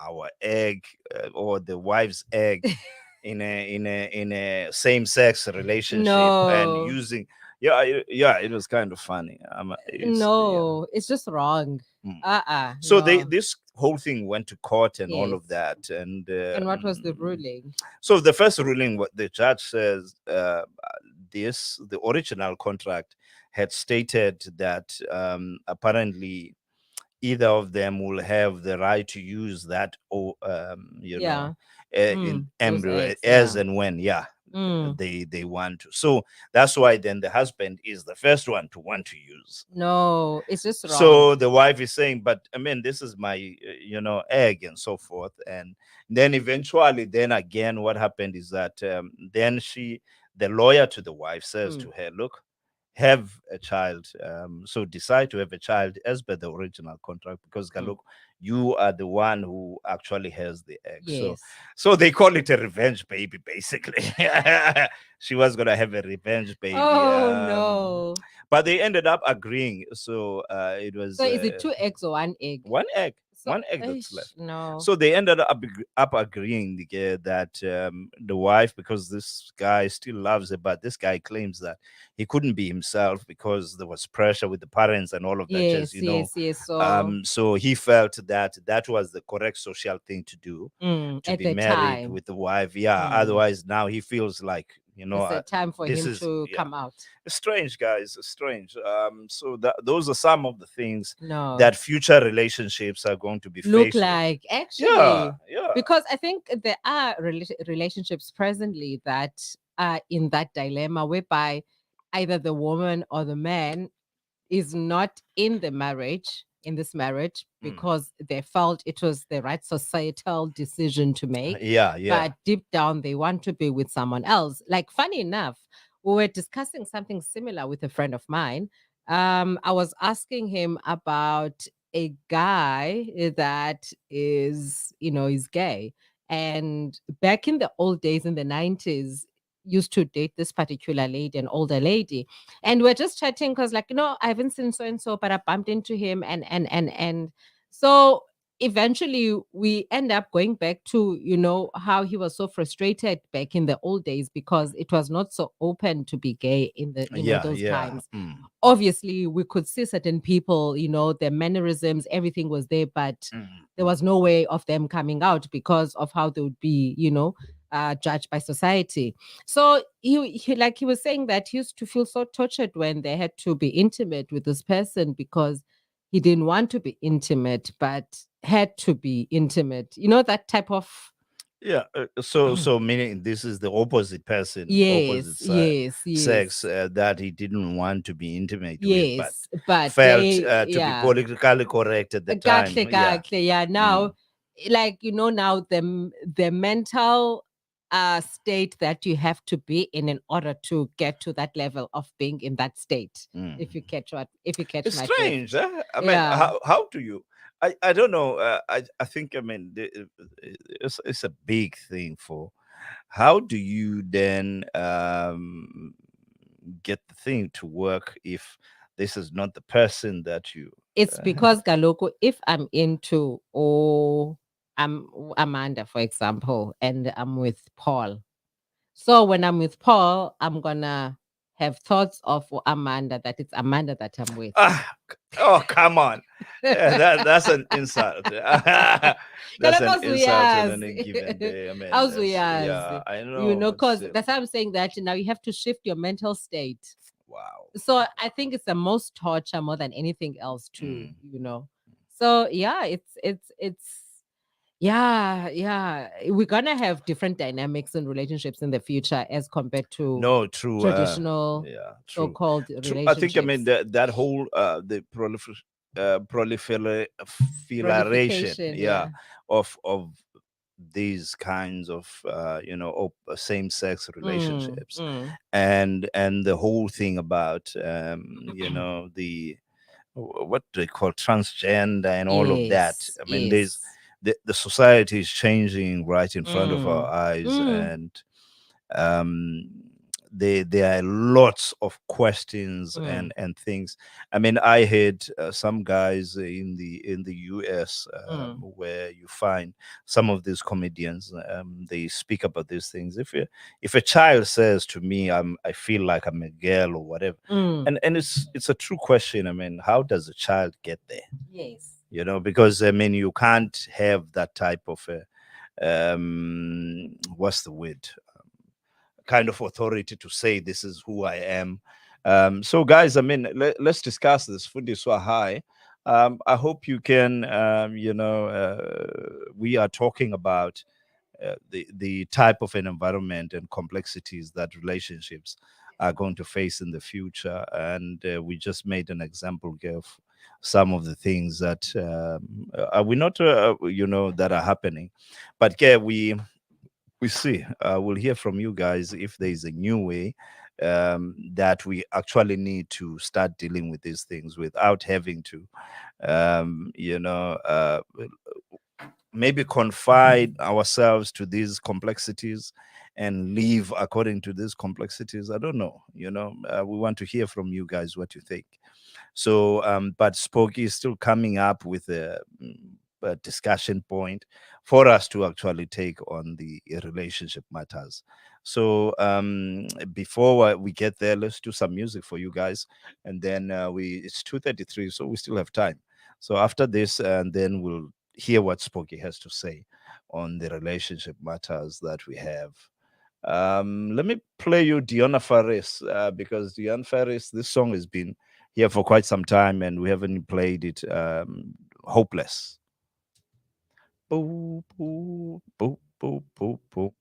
our egg or the wife's egg in a same-sex relationship and No, using. Yeah, yeah, it was kind of funny. It's yeah. no, it's just wrong. Mm. So they No. this whole thing went to court and all of Yes. that, and And what was the ruling? so the first ruling, what the judge says, the original contract had stated that apparently either of them will have the right to use that, or Yeah. in Those embryo eggs. as Yeah. and when, yeah, Mm. they want to. So that's why then the husband is the first one to want to use. No, it's just wrong. So the wife is saying, but I mean, this is my egg and so forth. And then eventually, then again, what happened is that then the lawyer to the wife says Mm. to her, look, have a child, so decide to have a child as per the original contract, because Mm. look, you are the one who actually has the egg. So Yes. they call it a revenge baby, basically. She was gonna have a revenge baby, Oh no. but they ended up agreeing. So it So was is it two eggs or one egg? one egg, So, one egg that's left. no. So they ended up agreeing that the wife, because this guy still loves her, but this guy claims that he couldn't be himself because there was pressure with the parents and all of that, just Yes, yes, yes. So, so he felt that that was the correct social thing to do, to at be the married time, with the wife. Yeah, mm, otherwise now he feels like, it's a time for this him is, to yeah, come out. strange, guys, strange. So those are some of the things No. that future relationships are going to be Look faced with. like Yeah, actually, yeah. because I think there are relationships presently that are in that dilemma whereby either the woman or the man is not in the marriage, in this marriage, Mm. because they felt it was the right societal decision to make, Yeah, yeah. but deep down they want to be with someone else. Like, funny enough, we were discussing something similar with a friend of mine. I was asking him about a guy that is, is gay, and back in the old days in the 90s, used to date this particular lady, an older lady, and we're just chatting because, like, I haven't seen so and so, but I bumped into him, and so eventually we end up going back to, how he was so frustrated back in the old days because it was not so open to be gay in the, Yeah, those yeah. times. Mm. Obviously we could see certain people, their mannerisms, everything was there, but Mm. there was no way of them coming out because of how they would be, judged by society. So like he was saying that he used to feel so tortured when they had to be intimate with this person because he didn't want to be intimate, but had to be intimate. That type of Yeah. So meaning this is the opposite person, opposite yes, yes, sex, yes, that he didn't want to be intimate with, but yes. But felt they, to be yeah, politically correct at the time. exactly, Yeah. exactly. Yeah. Mm. Now, like, now the mental state that you have to be in order to get to that level of being in that state. Mm. If you catch It's my drift. strange. I mean, Yeah. how do you? I don't know. I think, I mean, it's a big thing for. How do you then get the thing to work if this is not the person that you? It's Uh, because Galoko, if I'm into, I'm Amanda, for example, and I'm with Paul. So when I'm with Paul, I'm gonna have thoughts of Amanda, that it's Amanda that I'm with. oh, come on. That's an insult. That's an Kaloku insult on uyazi. any given day. I mean, yeah, Awuzuyazi. I know. It's Because that's why I'm saying that now you have to shift your mental state. wow. So I think it's the most torture more than anything else too, Mm. So yeah, it's yeah, yeah. We're gonna have different dynamics in relationships in the future as compared to No, true. traditional Yeah, true. so-called True. I think, I mean, relationships. that whole the proliferation, Prolification, yeah, yeah. of these kinds of same-sex Mm, relationships, mm. and the whole thing about the what do they call transgender and all of that. Yes, I mean, there's yes. the society is changing right in front of our Mm, eyes, mm. and um there are lots of questions Mm, and things. I mean, I heard some guys in the US, mm, where you find some of these comedians, they speak about these things. If a child says to me, I feel like I'm a girl or whatever, mm. and it's a true question. I mean, how does a child get there? Yes. You know, because I mean, you can't have that type of what's the word, kind of authority to say this is who I am. So, guys, I mean, let's discuss this. Fundi Swahai. I hope you can, we are talking about the type of an environment and complexities that relationships are going to face in the future. And we just made an example of some of the things that are we not, that are happening. But yeah, we see. We'll hear from you guys if there is a new way that we actually need to start dealing with these things without having to, maybe confine ourselves to these complexities and live according to these complexities. I don't know. We want to hear from you guys what you think. So, but Spooky is still coming up with a discussion point for us to actually take on the relationship matters. So, before we get there, let's do some music for you guys, and then it's 2:33, so we still have time. So after this, and then we'll hear what Spooky has to say on the relationship matters that we have. Let me play you Diona Faris, because Diona Faris, this song has been here for quite some time and we haven't played it. Hopeless. Boop, boop, boop, boop, boop, boop.